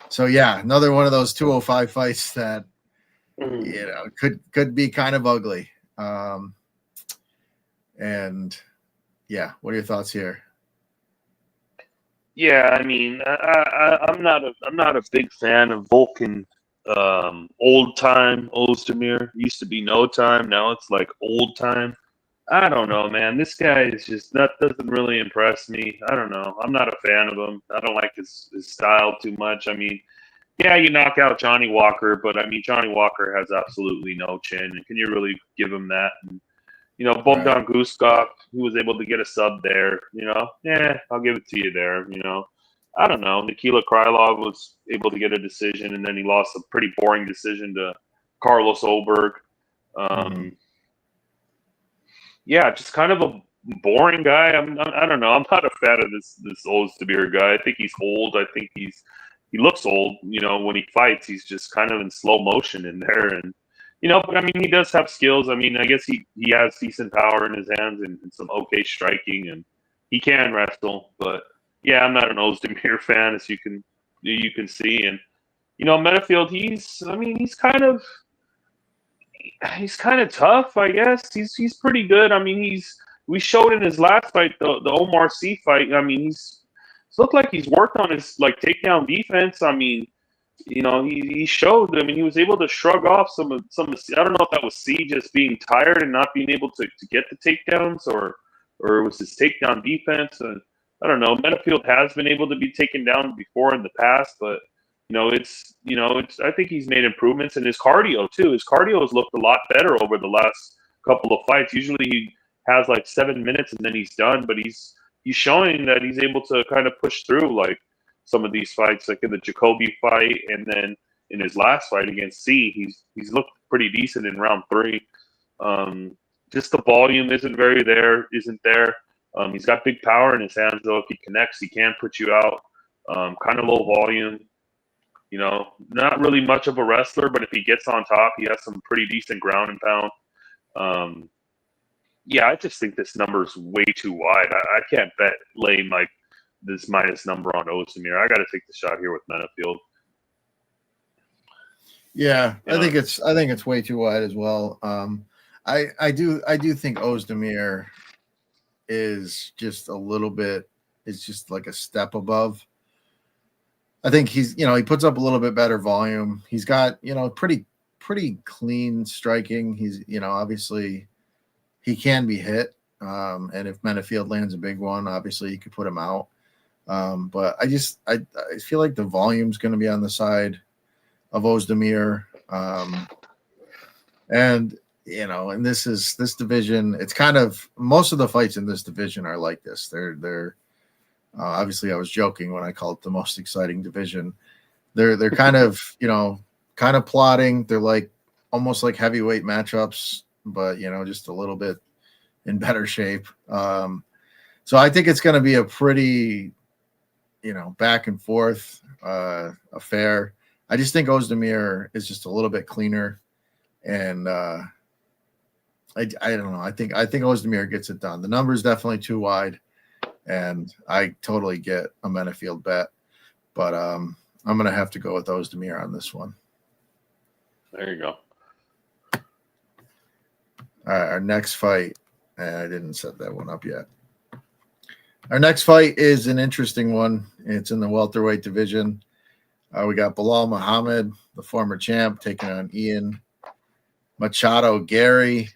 So yeah, another one of those 205 fights that could be kind of ugly. And yeah, what are your thoughts here? Yeah, I mean, I'm not a big fan of Volkan. Old time Ozdemir. Used to be no time, now it's like old time. I don't know, man. This guy is just doesn't really impress me. I don't know. I'm not a fan of him. I don't like his style too much. I mean, yeah, you knock out Johnny Walker, but I mean, Johnny Walker has absolutely no chin. And can you really give him that? And, Bogdan Guskov, who was able to get a sub there, yeah, I'll give it to you there. I don't know. Nikita Krylov was able to get a decision, and then he lost a pretty boring decision to Carlos Oberg. Yeah, just kind of a boring guy. I don't know. I'm not a fan of this Ozdemir guy. I think he's old. I think he looks old. When he fights, he's just kind of in slow motion in there, and but I mean, he does have skills. I mean, I guess he has decent power in his hands and some okay striking, and he can wrestle. But yeah, I'm not an Ozdemir fan, as you can see. And Menefield, he's kind of tough, I guess. He's pretty good. I mean, we showed in his last fight, the Omar Sy fight. I mean, he's looked like he's worked on his takedown defense. I mean, he showed. I mean, he was able to shrug off some. I don't know if that was C just being tired and not being able to get the takedowns, or it was his takedown defense. And I don't know. Metafield has been able to be taken down before in the past, but it's. I think he's made improvements in his cardio too. His cardio has looked a lot better over the last couple of fights. Usually he has like 7 minutes and then he's done, but he's showing that he's able to kind of push through like some of these fights, like in the Jacoby fight, and then in his last fight against C, he's looked pretty decent in round 3. Just the volume isn't there. He's got big power in his hands, though. If he connects, he can put you out. Kind of low volume. Not really much of a wrestler, but if he gets on top, he has some pretty decent ground and pound. Yeah, I just think this number is way too wide. I can't bet laying like this minus number on Ozdemir. I got to take the shot here with Metafield. Yeah, I think it's way too wide as well. I do think Ozdemir is just a little bit. It's just like a step above. I think he puts up a little bit better volume. He's got pretty clean striking. He's obviously he can be hit, and if Metafield lands a big one, obviously you could put him out. But I feel like the volume's going to be on the side of Ozdemir, and and this division. It's kind of most of the fights in this division are like this. They're obviously I was joking when I called it the most exciting division. They're kind of kind of plotting. They're like almost like heavyweight matchups, but just a little bit in better shape. So I think it's going to be a pretty back and forth affair. I just think Ozdemir is just a little bit cleaner, and I don't know. I think Ozdemir gets it done. The number is definitely too wide, and I totally get a Metafield bet, but I'm going to have to go with Ozdemir on this one. There you go. All right, our next fight. I didn't set that one up yet. Our next fight is an interesting one. It's in the welterweight division. We got Bilal Muhammad, the former champ, taking on Ian Machado Gary.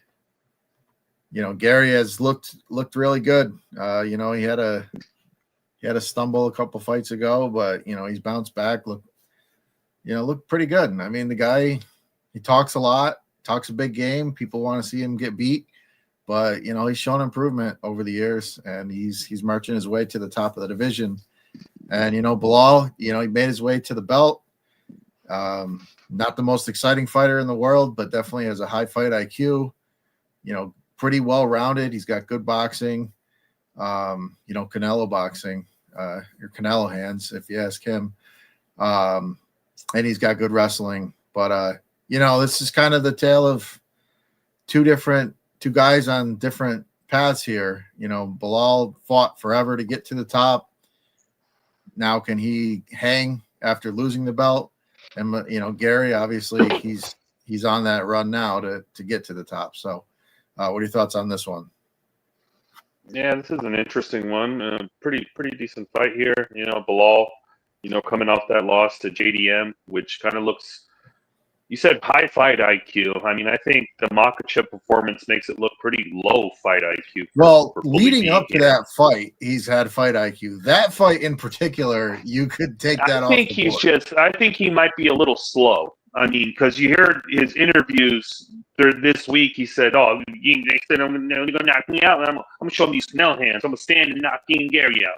Gary has looked really good. He had a stumble a couple fights ago, but he's bounced back. Looked pretty good. I mean, the guy, he talks a lot, talks a big game. People want to see him get beat, but he's shown improvement over the years, and he's marching his way to the top of the division. And Bilal, he made his way to the belt. Not the most exciting fighter in the world, but definitely has a high fight IQ. Pretty well rounded. He's got good boxing. Canelo boxing, or Canelo hands, if you ask him. And he's got good wrestling. But this is kind of the tale of two guys on different paths here. Bilal fought forever to get to the top. Now can he hang after losing the belt? And Gary, obviously he's on that run now to get to the top. So what are your thoughts on this one? Yeah, this is an interesting one. Pretty decent fight here. Bilal, coming off that loss to JDM, which kind of looks. You said high fight IQ. I mean, I think the Makhachev performance makes it look pretty low fight IQ. Well, leading up to that fight, he's had fight IQ. That fight in particular, you could take that off. I think he might be a little slow. I mean, because you heard his interviews this week. He said, "Oh, they said I'm going to knock me out. I'm going to show him these Canelo hands. I'm going to stand and knock Ian Gary out."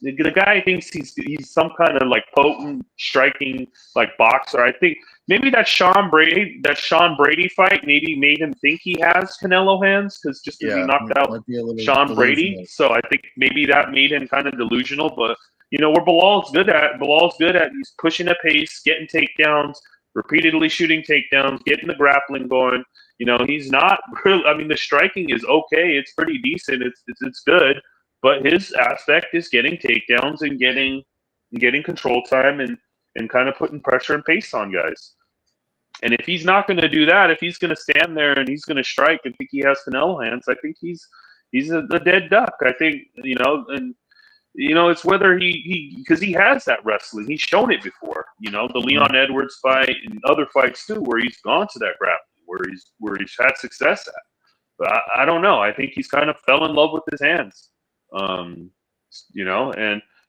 The guy thinks he's some kind of like potent striking like boxer. I think maybe that Sean Brady fight maybe made him think he has Canelo hands because he knocked out Sean Brady. So I think maybe that made him kind of delusional. But where Bilal's good at he's pushing a pace, getting takedowns, repeatedly shooting takedowns, getting the grappling going. He's not really. I mean, the striking is okay. It's pretty decent. It's good. But his aspect is getting takedowns and getting control time and kind of putting pressure and pace on guys. And if he's not going to do that, if he's going to stand there and he's going to strike and think he has Canelo hands, I think he's a dead duck. I think and it's whether because he has that wrestling. He's shown it before. The Leon Edwards fight and other fights too, where he's gone to that grappling, where he's had success at. But I don't know. I think he's kind of fell in love with his hands. And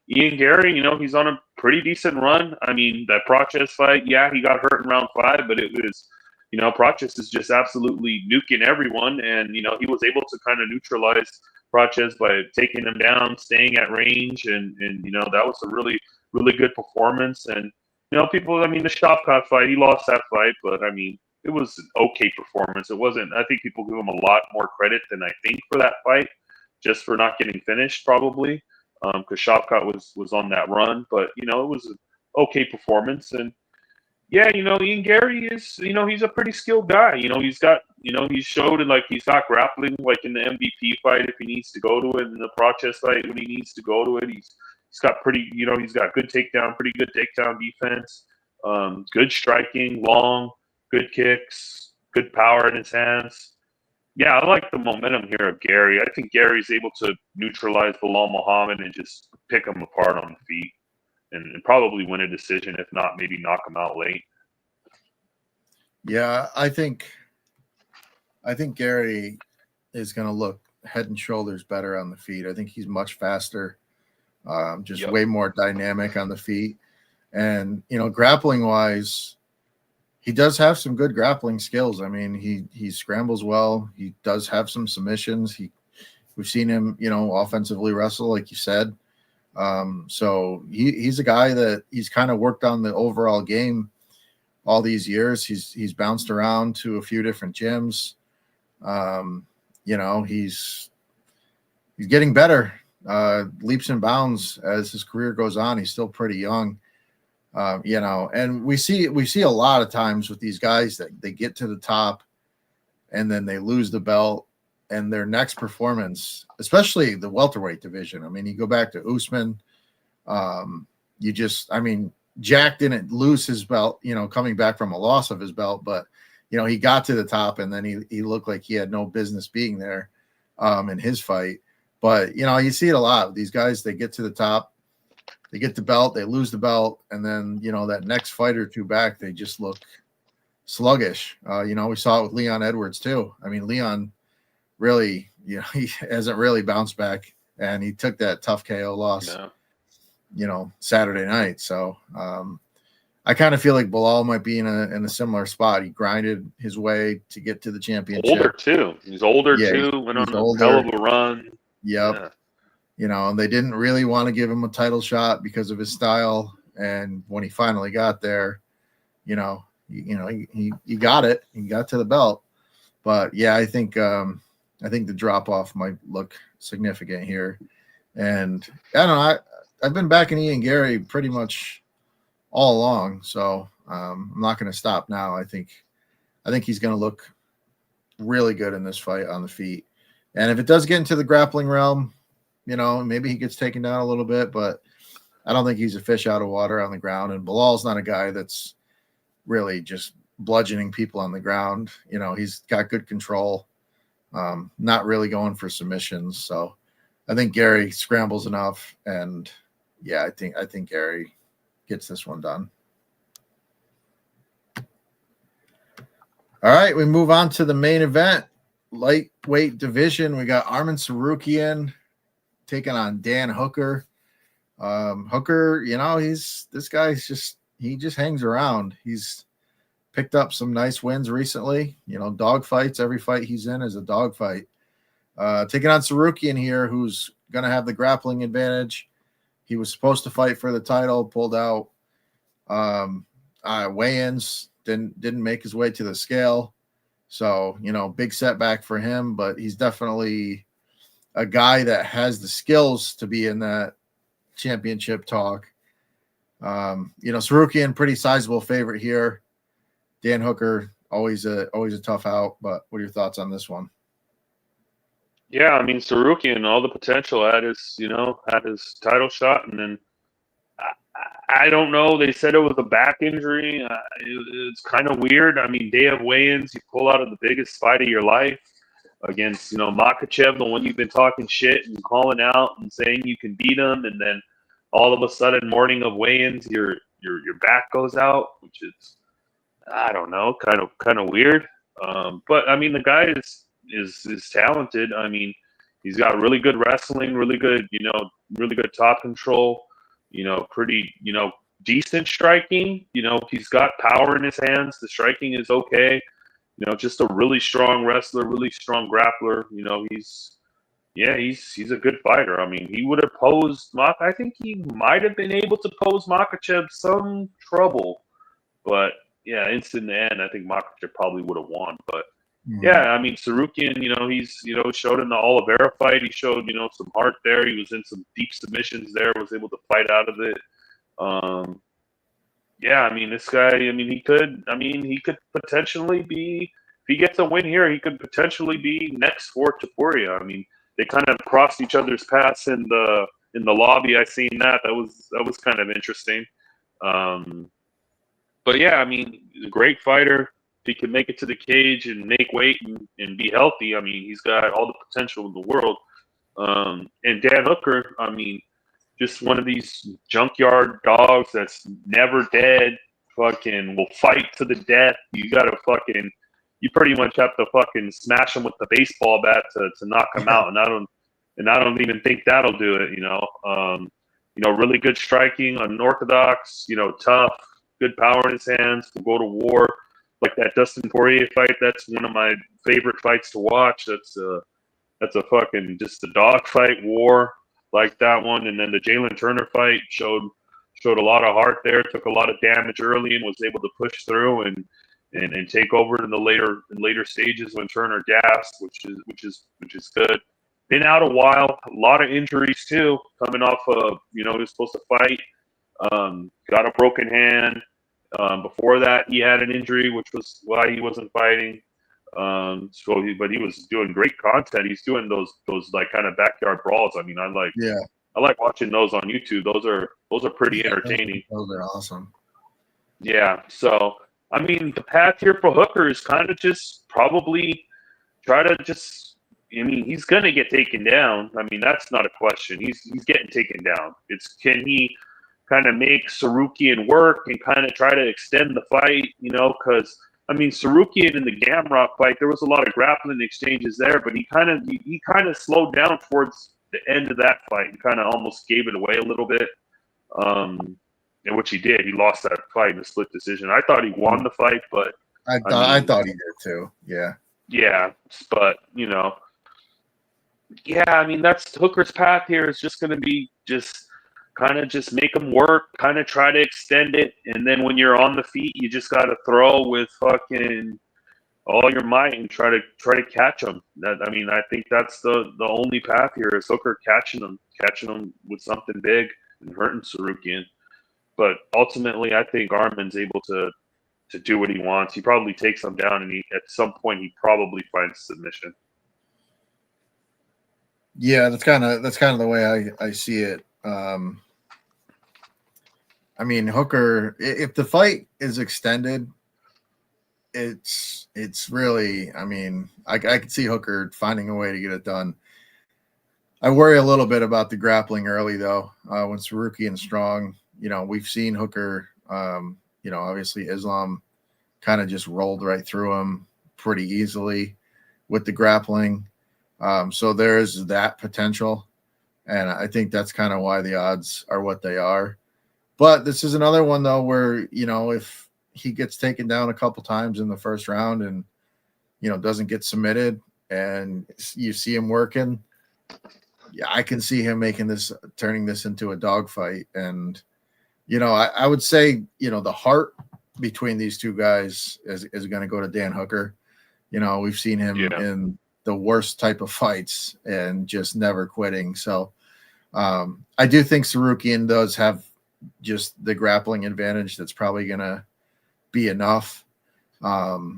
Ian Gary, he's on a pretty decent run. I mean, that Proches fight, yeah, he got hurt in round 5, but it was, Proches is just absolutely nuking everyone. And, he was able to kind of neutralize Proches by taking him down, staying at range. And that was a really, really good performance. And, the Shavkat fight, he lost that fight, but I mean, it was an okay performance. It wasn't, I think people give him a lot more credit than I think for that fight, just for not getting finished probably. Because Shavkat was on that run, but it was an okay performance. And yeah, Ian Gary is, he's a pretty skilled guy. He's got, he's showed it, like he's got grappling, like in the MVP fight if he needs to go to it, in the Proches fight when he needs to go to it. He's got pretty, he's got good takedown, pretty good takedown defense, good striking, long, good kicks, good power in his hands. Yeah, I like the momentum here of Gary. I think Gary's able to neutralize Bilal Muhammad and just pick him apart on the feet and probably win a decision. If not, maybe knock him out late. Yeah, I think Gary is going to look head and shoulders better on the feet. I think he's much faster, just way more dynamic on the feet. And, grappling wise, he does have some good grappling skills. I mean, he scrambles well. He does have some submissions. We've seen him, offensively wrestle, like you said. So he's a guy that he's kind of worked on the overall game all these years. He's bounced around to a few different gyms. He's getting better, leaps and bounds as his career goes on. He's still pretty young. And we see a lot of times with these guys that they get to the top and then they lose the belt, and their next performance, especially the welterweight division. I mean, you go back to Usman, Jack didn't lose his belt, coming back from a loss of his belt, but he got to the top and then he looked like he had no business being there in his fight. But you see it a lot with these guys. They get to the top, they get the belt, they lose the belt, and then that next fight or two back, they just look sluggish. We saw it with Leon Edwards too. I mean, Leon really, he hasn't really bounced back, and he took that tough KO loss, Saturday night. So I kind of feel like Bilal might be in a similar spot. He grinded his way to get to the championship. Older too. He's older too. Went on a hell of a run. Yep. Yeah. And they didn't really want to give him a title shot because of his style. And when he finally got there, he got it. He got to the belt. But yeah, I think the drop off might look significant here. And I don't know. I've been backing Ian Gary pretty much all along, so I'm not going to stop now. I think he's going to look really good in this fight on the feet. And if it does get into the grappling realm, maybe he gets taken down a little bit, but I don't think he's a fish out of water on the ground. And Bilal's not a guy that's really just bludgeoning people on the ground. He's got good control, not really going for submissions. So I think Gary scrambles enough, and yeah, I think Gary gets this one done. All right, we move on to the main event, lightweight division. We got Arman Tsarukyan taking on Dan Hooker. Hooker, he just hangs around. He's picked up some nice wins recently. Dog fights. Every fight he's in is a dog fight. Taking on Tsarukyan here, who's going to have the grappling advantage. He was supposed to fight for the title, pulled out. Weigh-ins, didn't make his way to the scale. So, big setback for him, but he's definitely a guy that has the skills to be in that championship talk. Tsarukyan, pretty sizable favorite here. Dan Hooker, always a tough out, but what are your thoughts on this one? Yeah, Tsarukyan, all the potential had his title shot, and then I don't know. They said it was a back injury. It's kind of weird. Day of weigh-ins, you pull out of the biggest fight of your life. against, Makachev, the one you've been talking shit and calling out and saying you can beat him, and then all of a sudden, morning of weigh-ins, your back goes out, which is, I don't know, kind of weird. But I mean, the guy is talented. I mean, he's got really good wrestling, really good, really good top control. Pretty, decent striking. He's got power in his hands. The striking is okay. Just a really strong wrestler, really strong grappler. He's a good fighter. I mean, he would have posed I think he might have been able to pose Makhachev some trouble, but yeah, in the end, I think Makhachev probably would have won. But yeah, I mean, Tsarukyan, he's showed in the Oliveira fight, he showed some heart there. He was in some deep submissions there, was able to fight out of it. Yeah, I mean, this guy, he could potentially be, if he gets a win here, he could potentially be next for Taporia. I mean, they kind of crossed each other's paths in the lobby. I seen that. That was kind of interesting. But yeah, I mean, he's a great fighter. If he can make it to the cage and make weight and be healthy, I mean, he's got all the potential in the world. And Dan Hooker, I mean, just one of these junkyard dogs that's never dead, fucking will fight to the death. You pretty much have to fucking smash him with the baseball bat to knock him out. And I don't even think that'll do it, really good striking, unorthodox, tough, good power in his hands, will go to war. Like that Dustin Poirier fight, that's one of my favorite fights to watch. That's a fucking just a dog fight war. Like that one, and then the Jalen Turner fight showed a lot of heart there. Took a lot of damage early and was able to push through and take over in the later stages when Turner gassed, which is good. Been out a while, a lot of injuries too. Coming off of he was supposed to fight, got a broken hand. Before that, he had an injury, which was why he wasn't fighting. But he was doing great content. He's doing those like kind of backyard brawls. I mean, I like watching those on YouTube. Those are pretty entertaining. Those are awesome. Yeah. So I mean, the path here for Hooker is kind of just probably try to just. I mean, he's gonna get taken down. I mean, that's not a question. He's getting taken down. It's can he kind of make Tsarukyan work and kind of try to extend the fight, because I mean, Tsarukyan in the Gamrot fight, there was a lot of grappling exchanges there, but he kind of slowed down towards the end of that fight and kind of almost gave it away a little bit. And which he did. He lost that fight in a split decision. I thought he won the fight, but I thought he did too. Yeah. Yeah, but I mean, that's Hooker's path here is just going to be just kind of just make them work, kind of try to extend it, and then when you're on the feet, you just got to throw with fucking all your might and try to catch them. I think that's the only path here is Hooker catching them with something big and hurting Tsarukyan. But ultimately, I think Arman's able to do what he wants. He probably takes him down, and at some point he probably finds submission. Yeah, that's kind of the way I see it. I mean, Hooker, if the fight is extended, it's really, I mean, I could see Hooker finding a way to get it done. I worry a little bit about the grappling early, though. When Tsarukyan's strong, we've seen Hooker, obviously Islam kind of just rolled right through him pretty easily with the grappling. So there is that potential. And I think that's kind of why the odds are what they are. But this is another one, though, where, if he gets taken down a couple times in the first round and, doesn't get submitted and you see him working, yeah, I can see him turning this into a dogfight. And, I would say, the heart between these two guys is going to go to Dan Hooker. We've seen him in the worst type of fights and just never quitting. So I do think Tsarukyan does have just the grappling advantage. That's probably going to be enough. But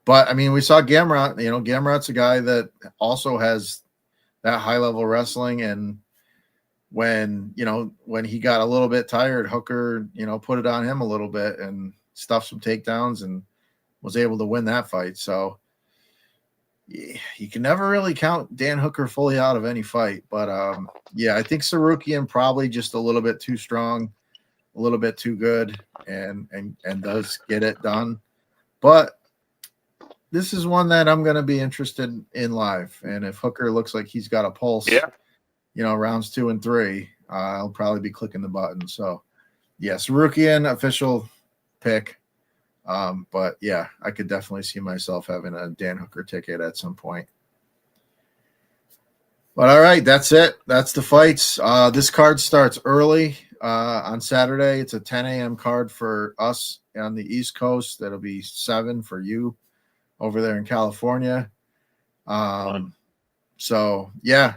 I mean, we saw Gamrot, Gamrot's a guy that also has that high level wrestling. And when he got a little bit tired, Hooker, put it on him a little bit and stuffed some takedowns and was able to win that fight. So, you can never really count Dan Hooker fully out of any fight. But yeah, I think Tsarukyan probably just a little bit too strong, a little bit too good, and does get it done. But this is one that I'm going to be interested in live. And if Hooker looks like he's got a pulse, rounds 2 and 3, I'll probably be clicking the button. So, yes, Tsarukyan official pick. But yeah, I could definitely see myself having a Dan Hooker ticket at some point. But all right, that's it. That's the fights. This card starts early on Saturday. It's a 10 a.m. card for us on the East Coast. That'll be 7 for you over there in California. So yeah,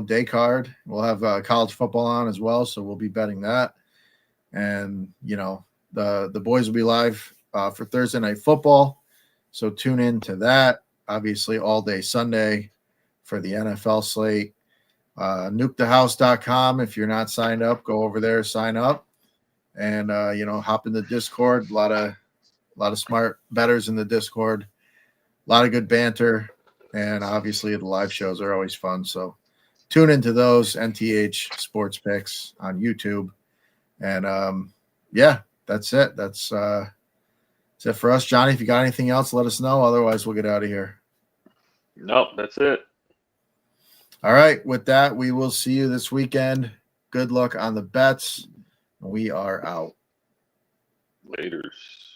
day card. We'll have college football on as well, so we'll be betting that. And the boys will be live for Thursday Night Football, so tune in to that. Obviously, all day Sunday for the NFL slate. Nukethehouse.com. If you're not signed up, go over there, sign up, and hop in the Discord. A lot of smart bettors in the Discord. A lot of good banter, and obviously the live shows are always fun. So tune into those NTH Sports Picks on YouTube. And yeah, that's it. That's it for us. Johnny, if you got anything else, let us know. Otherwise, we'll get out of here. Nope, that's it. All right. With that, we will see you this weekend. Good luck on the bets. We are out. Laters.